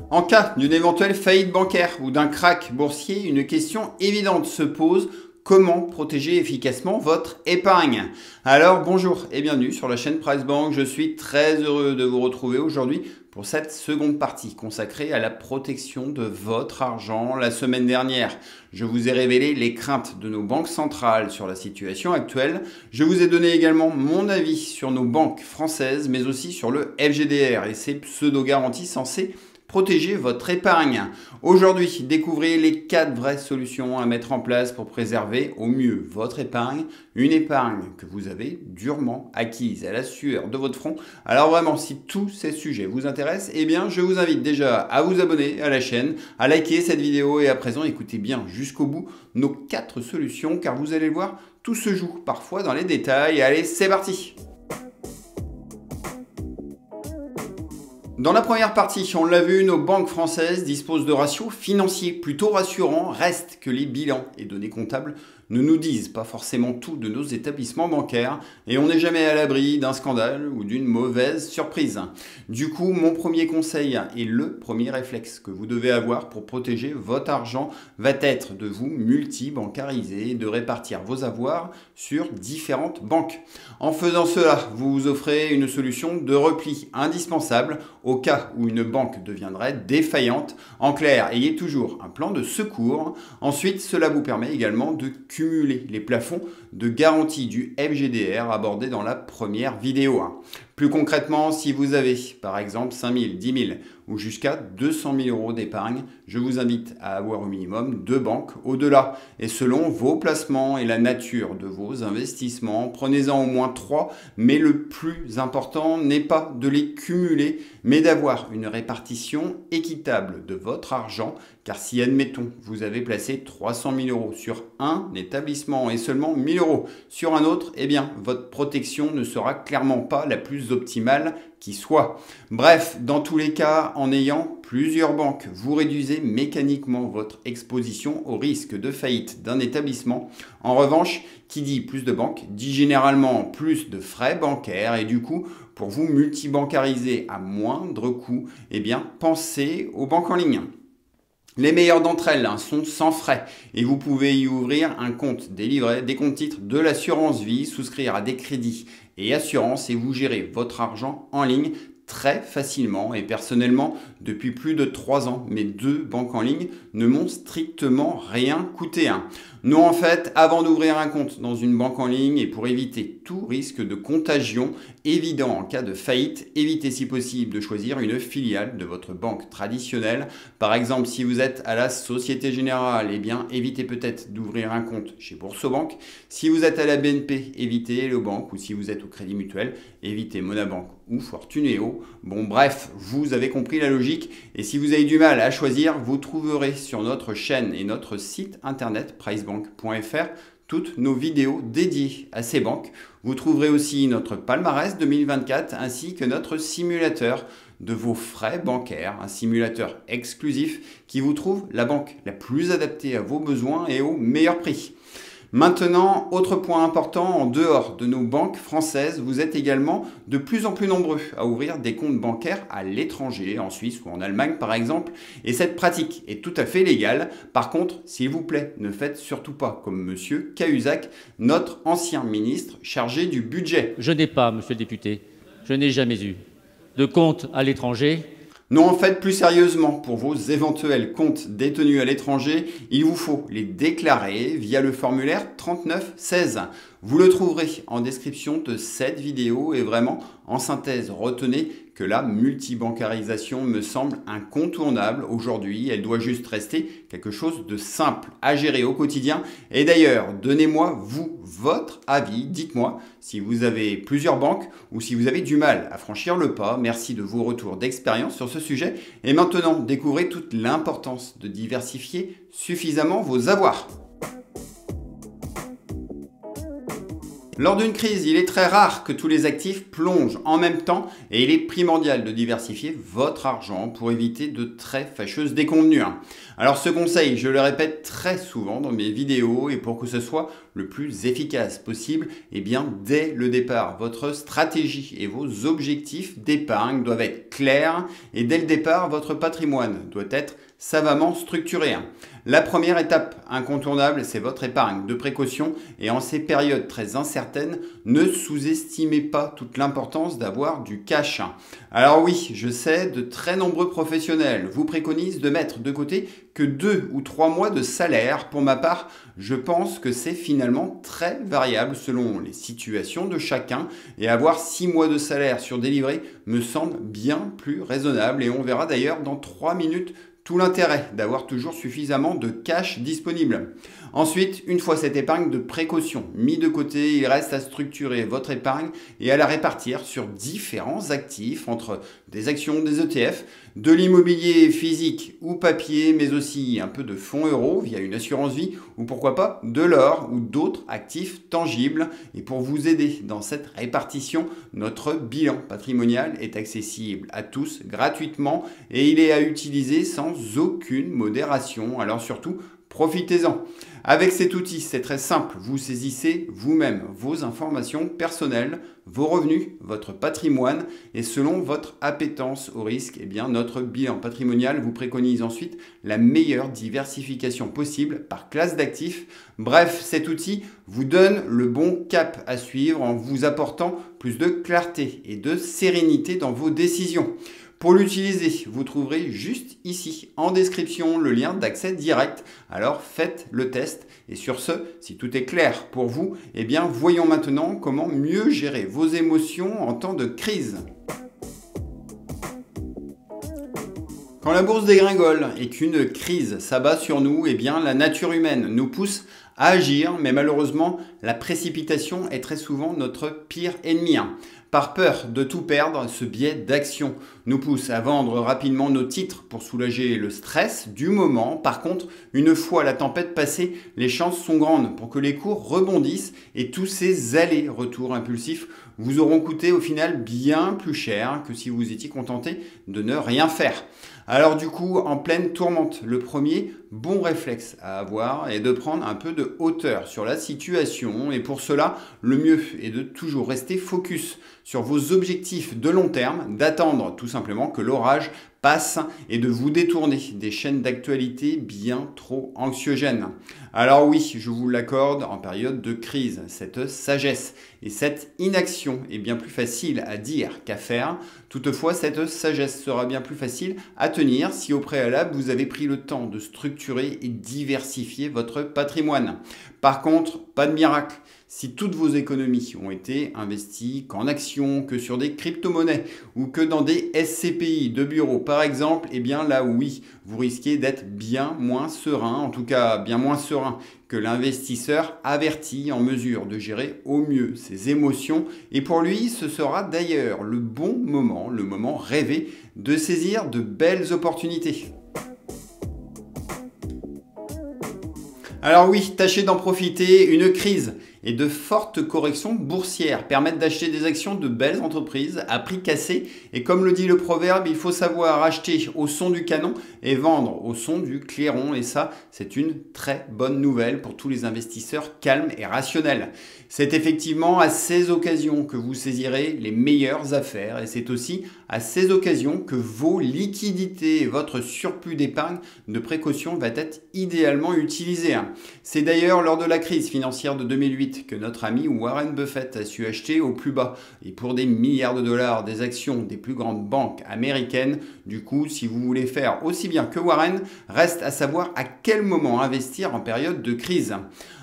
En cas d'une éventuelle faillite bancaire ou d'un krach boursier, une question évidente se pose. Comment protéger efficacement votre épargne? Alors bonjour et bienvenue sur la chaîne Price Bank. Je suis très heureux de vous retrouver aujourd'hui pour cette seconde partie consacrée à la protection de votre argent. La semaine dernière, je vous ai révélé les craintes de nos banques centrales sur la situation actuelle. Je vous ai donné également mon avis sur nos banques françaises, mais aussi sur le FGDR et ses pseudo-garanties censées protéger votre épargne. Aujourd'hui, découvrez les 4 vraies solutions à mettre en place pour préserver au mieux votre épargne, une épargne que vous avez durement acquise à la sueur de votre front. Alors vraiment, si tous ces sujets vous intéressent, eh bien je vous invite déjà à vous abonner à la chaîne, à liker cette vidéo et à présent écoutez bien jusqu'au bout nos 4 solutions car vous allez le voir, tout se joue parfois dans les détails. Allez, c'est parti! Dans la première partie, on l'a vu, nos banques françaises disposent de ratios financiers plutôt rassurants, reste que les bilans et données comptables ne nous disent pas forcément tout de nos établissements bancaires et on n'est jamais à l'abri d'un scandale ou d'une mauvaise surprise. Du coup, mon premier conseil et le premier réflexe que vous devez avoir pour protéger votre argent va être de vous multi-bancariser et de répartir vos avoirs sur différentes banques. En faisant cela, vous vous offrez une solution de repli indispensable au cas où une banque deviendrait défaillante. En clair, ayez toujours un plan de secours. Ensuite, cela vous permet également de cumuler les plafonds de garantie du FGDR abordés dans la première vidéo. Plus concrètement, si vous avez par exemple 5 000, 10 000 ou jusqu'à 200 000 euros d'épargne, je vous invite à avoir au minimum 2 banques au-delà. Et selon vos placements et la nature de vos investissements, prenez-en au moins 3, mais le plus important n'est pas de les cumuler, mais d'avoir une répartition équitable de votre argent. Car si, admettons, vous avez placé 300 000 euros sur un établissement et seulement 1 000 euros sur un autre, eh bien, votre protection ne sera clairement pas la plus optimale qui soit. Bref, dans tous les cas, en ayant plusieurs banques, vous réduisez mécaniquement votre exposition au risque de faillite d'un établissement. En revanche, qui dit plus de banques, dit généralement plus de frais bancaires et du coup, pour vous multibancariser à moindre coût, eh bien, pensez aux banques en ligne. Les meilleures d'entre elles sont sans frais et vous pouvez y ouvrir un compte délivré, des comptes titres de l'assurance vie, souscrire à des crédits et assurances et vous gérez votre argent en ligne très facilement. Et personnellement, depuis plus de 3 ans, mes 2 banques en ligne ne m'ont strictement rien coûté. Non, en fait, avant d'ouvrir un compte dans une banque en ligne et pour éviter tout risque de contagion évident en cas de faillite, évitez si possible de choisir une filiale de votre banque traditionnelle. Par exemple, si vous êtes à la Société Générale, eh bien, évitez peut-être d'ouvrir un compte chez Boursorama. Si vous êtes à la BNP, évitez Hello Bank ou si vous êtes au Crédit Mutuel, évitez Monabank ou Fortuneo. Bon, bref, vous avez compris la logique et si vous avez du mal à choisir, vous trouverez sur notre chaîne et notre site internet pricebank.fr toutes nos vidéos dédiées à ces banques. Vous trouverez aussi notre palmarès 2024 ainsi que notre simulateur de vos frais bancaires, un simulateur exclusif qui vous trouve la banque la plus adaptée à vos besoins et au meilleur prix. Maintenant, autre point important, en dehors de nos banques françaises, vous êtes également de plus en plus nombreux à ouvrir des comptes bancaires à l'étranger, en Suisse ou en Allemagne par exemple, et cette pratique est tout à fait légale. Par contre, s'il vous plaît, ne faites surtout pas comme Monsieur Cahuzac, notre ancien ministre chargé du budget. Je n'ai pas, monsieur le député, je n'ai jamais eu de compte à l'étranger. Non, en fait, plus sérieusement, pour vos éventuels comptes détenus à l'étranger, il vous faut les déclarer via le formulaire 3916. Vous le trouverez en description de cette vidéo et vraiment, en synthèse, retenez que la multibancarisation me semble incontournable aujourd'hui. Elle doit juste rester quelque chose de simple à gérer au quotidien. Et d'ailleurs, donnez-moi, vous, votre avis. Dites-moi si vous avez plusieurs banques ou si vous avez du mal à franchir le pas. Merci de vos retours d'expérience sur ce sujet. Et maintenant, découvrez toute l'importance de diversifier suffisamment vos avoirs. Lors d'une crise, il est très rare que tous les actifs plongent en même temps et il est primordial de diversifier votre argent pour éviter de très fâcheuses déconvenues. Alors ce conseil, je le répète très souvent dans mes vidéos et pour que ce soit le plus efficace possible, eh bien dès le départ, votre stratégie et vos objectifs d'épargne doivent être clairs et dès le départ, votre patrimoine doit être savamment structuré. La première étape incontournable, c'est votre épargne de précaution et en ces périodes très incertaines, ne sous-estimez pas toute l'importance d'avoir du cash. Alors oui, je sais, de très nombreux professionnels vous préconisent de mettre de côté que 2 ou 3 mois de salaire. Pour ma part, je pense que c'est finalement très variable selon les situations de chacun et avoir 6 mois de salaire sur des livrets me semble bien plus raisonnable et on verra d'ailleurs dans 3 minutes tout l'intérêt d'avoir toujours suffisamment de cash disponible. Ensuite, une fois cette épargne de précaution mise de côté, il reste à structurer votre épargne et à la répartir sur différents actifs entre des actions, des ETF, de l'immobilier physique ou papier, mais aussi un peu de fonds euros via une assurance vie ou pourquoi pas de l'or ou d'autres actifs tangibles. Et pour vous aider dans cette répartition, notre bilan patrimonial est accessible à tous gratuitement et il est à utiliser sans aucune modération. Alors surtout, profitez-en. Avec cet outil, c'est très simple. Vous saisissez vous-même vos informations personnelles, vos revenus, votre patrimoine et selon votre appétence au risque, eh bien, notre bilan patrimonial vous préconise ensuite la meilleure diversification possible par classe d'actifs. Bref, cet outil vous donne le bon cap à suivre en vous apportant plus de clarté et de sérénité dans vos décisions. Pour l'utiliser, vous trouverez juste ici en description le lien d'accès direct. Alors faites le test et sur ce, si tout est clair pour vous, eh bien voyons maintenant comment mieux gérer vos émotions en temps de crise. Quand la bourse dégringole et qu'une crise s'abat sur nous, eh bien la nature humaine nous pousse à agir, mais malheureusement, la précipitation est très souvent notre pire ennemi. Par peur de tout perdre, ce biais d'action nous pousse à vendre rapidement nos titres pour soulager le stress du moment. Par contre, une fois la tempête passée, les chances sont grandes pour que les cours rebondissent et tous ces allers-retours impulsifs vous auront coûté au final bien plus cher que si vous étiez contenté de ne rien faire. Alors du coup, en pleine tourmente, le premier bon réflexe à avoir est de prendre un peu de hauteur sur la situation et pour cela, le mieux est de toujours rester focus sur vos objectifs de long terme, d'attendre tout simplement que l'orage passe et de vous détourner des chaînes d'actualité bien trop anxiogènes. Alors oui, je vous l'accorde, en période de crise, cette sagesse et cette inaction est bien plus facile à dire qu'à faire. Toutefois, cette sagesse sera bien plus facile à tenir si au préalable vous avez pris le temps de structurer et diversifier votre patrimoine. Par contre, pas de miracle. Si toutes vos économies ont été investies qu'en actions, que sur des crypto-monnaies ou que dans des SCPI de bureau par exemple, eh bien là oui, vous risquez d'être bien moins serein, en tout cas bien moins serein que l'investisseur averti en mesure de gérer au mieux ses émotions. Et pour lui, ce sera d'ailleurs le bon moment, le moment rêvé de saisir de belles opportunités. Alors oui, tâchez d'en profiter, une crise et de fortes corrections boursières permettent d'acheter des actions de belles entreprises à prix cassé. Et comme le dit le proverbe, il faut savoir acheter au son du canon et vendre au son du clairon. Et ça, c'est une très bonne nouvelle pour tous les investisseurs calmes et rationnels. C'est effectivement à ces occasions que vous saisirez les meilleures affaires et c'est aussi à ces occasions que vos liquidités et votre surplus d'épargne de précaution va être idéalement utilisé. C'est d'ailleurs lors de la crise financière de 2008 que notre ami Warren Buffett a su acheter au plus bas et pour des milliards de dollars des actions des plus grandes banques américaines. Du coup, si vous voulez faire aussi bien que Warren, reste à savoir à quel moment investir en période de crise.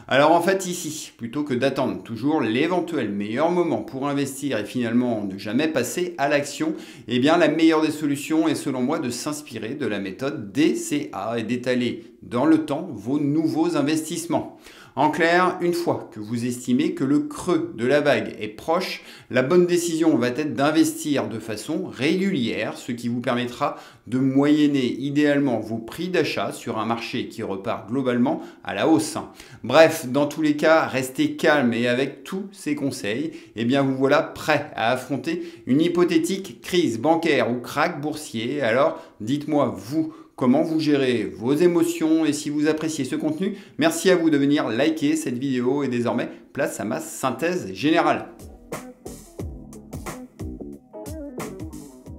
Alors en fait ici, plutôt que d'attendre toujours l'éventuel meilleur moment pour investir et finalement ne jamais passer à l'action, eh bien la meilleure des solutions est selon moi de s'inspirer de la méthode DCA et d'étaler dans le temps vos nouveaux investissements. En clair, une fois que vous estimez que le creux de la vague est proche, la bonne décision va être d'investir de façon régulière, ce qui vous permettra de moyenner idéalement vos prix d'achat sur un marché qui repart globalement à la hausse. Bref, dans tous les cas, restez calme et avec tous ces conseils, eh bien vous voilà prêt à affronter une hypothétique crise bancaire ou krach boursier. Alors, dites-moi vous, comment vous gérez vos émotions et si vous appréciez ce contenu, merci à vous de venir liker cette vidéo et désormais, place à ma synthèse générale.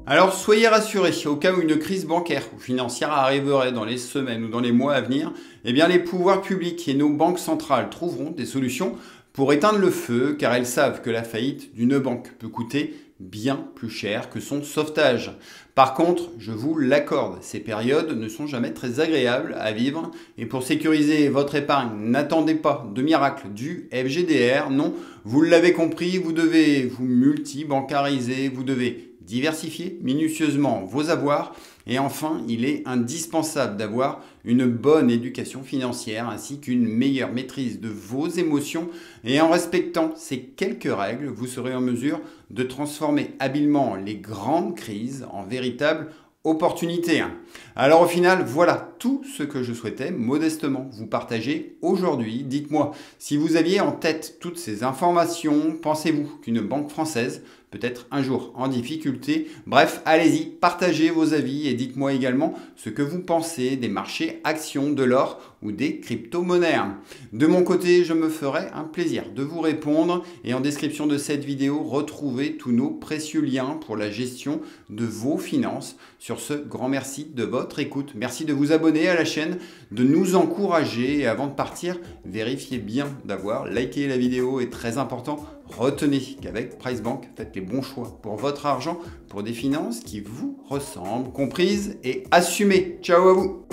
Alors soyez rassurés, au cas où une crise bancaire ou financière arriverait dans les semaines ou dans les mois à venir, eh bien les pouvoirs publics et nos banques centrales trouveront des solutions pour éteindre le feu, car elles savent que la faillite d'une banque peut coûter bien plus cher que son sauvetage. Par contre, je vous l'accorde, ces périodes ne sont jamais très agréables à vivre et pour sécuriser votre épargne, n'attendez pas de miracle du FGDR, non, vous l'avez compris, vous devez vous multibancariser, vous devez diversifier minutieusement vos avoirs et enfin, il est indispensable d'avoir une bonne éducation financière ainsi qu'une meilleure maîtrise de vos émotions et en respectant ces quelques règles, vous serez en mesure de transformer habilement les grandes crises en véritables opportunités. Alors au final, voilà tout ce que je souhaitais modestement vous partager aujourd'hui. Dites-moi, si vous aviez en tête toutes ces informations, pensez-vous qu'une banque française peut être un jour en difficulté? Bref, allez-y, partagez vos avis et dites-moi également ce que vous pensez des marchés actions, de l'or ou des crypto-monnaies. De mon côté, je me ferai un plaisir de vous répondre et en description de cette vidéo, retrouvez tous nos précieux liens pour la gestion de vos finances. Sur ce, grand merci de votre écoute. Merci de vous abonner à la chaîne, de nous encourager et avant de partir, vérifiez bien d'avoir liké la vidéo est très important. Retenez qu'avec PriceBank, faites les bons choix pour votre argent, pour des finances qui vous ressemblent, comprises et assumées. Ciao à vous!